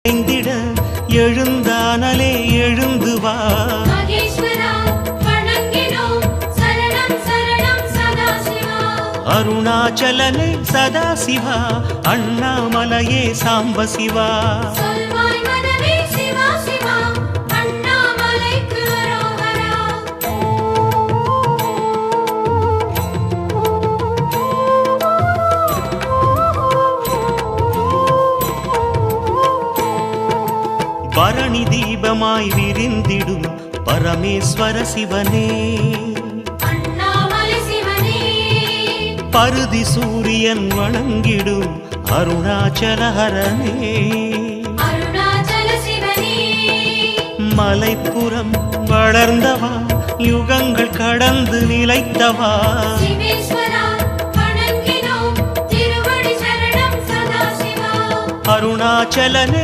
ஐந்திட எழுந்தானலே எழுந்து வா அருணாச்சலனே சதாசிவா அண்ணாமலையே சாம்ப சிவா பரணி தீபமாய் விரிந்திடும் பரமேஸ்வர சிவனே பருதி சூரியன் வணங்கிடும் அருணாச்சலஹரனே மலைப்புறம் வளர்ந்தவா யுகங்கள் கடந்து நிலைத்தவா அருணாச்சலனே